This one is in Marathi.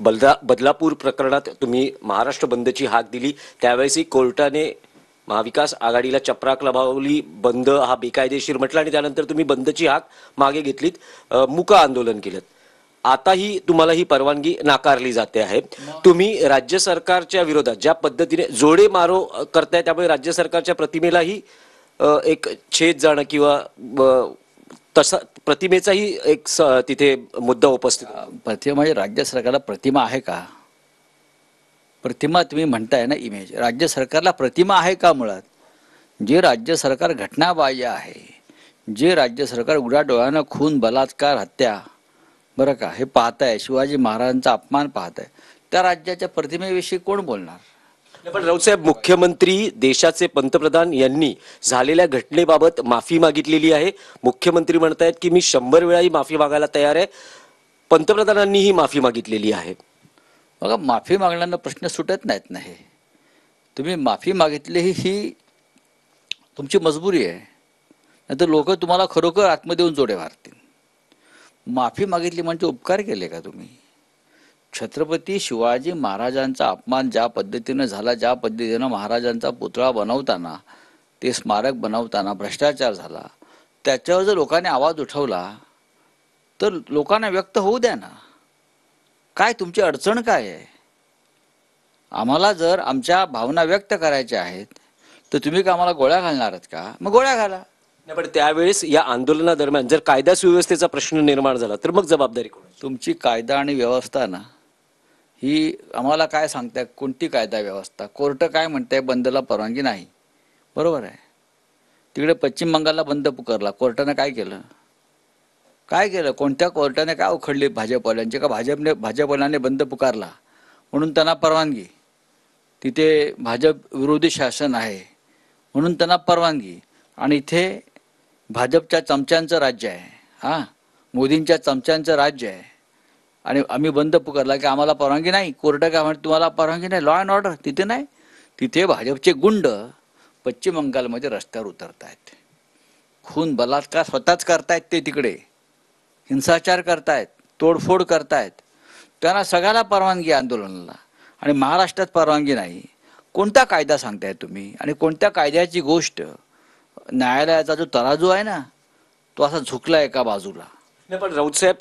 बदलापूर प्रकरणात तुम्ही महाराष्ट्र बंदची हाक दिली, त्यावेळेसही कोर्टाने महाविकास आघाडीला चपराक लावली, बंद हा बेकायदेशीर म्हटलं आणि त्यानंतर तुम्ही बंदची हाक मागे घेतलीत, मूक आंदोलन केलं. आताही तुम्हाला ही परवानगी नाकारली जाते आहे. तुम्ही राज्य सरकारच्या विरोधात ज्या पद्धतीने जोडे मारो करताय, त्यामुळे राज्य सरकारच्या प्रतिमेलाही एक छेद जाणं किंवा तसा प्रतिमेचाही एक तिथे मुद्दा उपस्थित होतो. प्रतिमा म्हणजे राज्य सरकारला प्रतिमा आहे का? प्रतिमा तुम्ही म्हणताय ना, इमेज. राज्य सरकारला प्रतिमा आहे का? मुळात जे राज्य सरकार घटनाबाह्य आहे, जे राज्य सरकार उघड्या डोळ्यानं खून, बलात्कार, हत्या, बरं का, हे पाहताय, शिवाजी महाराजांचा अपमान पाहताय, त्या राज्याच्या प्रतिमेविषयी कोण बोलणार? पण राऊत साहेब, मुख्यमंत्री देशाचे पंतप्रधान यांनी झालेल्या घटनेबाबत माफी मागितलेली आहे. मुख्यमंत्री म्हणतायत की मी 100 वेळाही माफी मागायला तयार आहे. पंतप्रधानांनीही माफी मागितलेली आहे. बघा, माफी मागण्यानं प्रश्न सुटत नाहीत ना. हे तुम्ही माफी मागितली ही तुमची मजबुरी आहे, नाहीतर लोक तुम्हाला खरोखर आतमध्ये येऊन जोडे मारतील. माफी मागितली म्हणजे उपकार केले का तुम्ही? छत्रपती शिवाजी महाराजांचा अपमान ज्या पद्धतीनं झाला, ज्या पद्धतीनं महाराजांचा पुतळा बनवताना, ते स्मारक बनवताना भ्रष्टाचार झाला, त्याच्यावर जर लोकांनी आवाज उठवला तर लोकांना व्यक्त होऊ द्या ना. काय तुमची अडचण काय आहे? आम्हाला जर आमच्या भावना व्यक्त करायच्या आहेत तर तुम्ही का आम्हाला गोळ्या घालणार आहात का? मग गोळ्या घाला. नाही, पण त्यावेळेस या आंदोलनादरम्यान जर कायदा सुव्यवस्थेचा प्रश्न निर्माण झाला तर मग जबाबदारी कोणाची? तुमची कायदा आणि व्यवस्था ना, ही आम्हाला काय सांगताय? कोणती कायदा व्यवस्था? कोर्ट काय म्हणताय? बंदला परवानगी नाही. बरोबर आहे. तिकडे पश्चिम बंगालला बंद पुकारला, कोर्टाने काय केलं? काय केलं? कोणत्या कोर्टाने काय उखडले भाजपवाल्यांचे? का भाजपवाल्यांनी बंद पुकारला म्हणून त्यांना परवानगी? तिथे भाजप विरोधी शासन आहे म्हणून त्यांना परवानगी, आणि इथे भाजपच्या चमच्यांचं राज्य आहे. हां, मोदींच्या चमच्यांचं राज्य आहे, आणि आम्ही बंद पुकारला की आम्हाला परवानगी नाही. कोर्ट काय म्हणते? तुम्हाला परवानगी नाही. लॉ अँड ऑर्डर तिथे नाही. तिथे भाजपचे गुंड पश्चिम बंगालमध्ये रस्त्यावर उतरतायत, खून बलात्कार स्वतःच करतायत, ते तिकडे हिंसाचार करतायत, तोडफोड करतायत. त्यांना सगळ्याला परवानगी आंदोलनाला, आणि महाराष्ट्रात परवानगी नाही. कोणता कायदा सांगताय तुम्ही? आणि कोणत्या कायद्याची गोष्ट? न्यायालयाचा जो तराजू आहे ना, तो असा झुकला एका बाजूला. नाही, पण राऊत साहेब,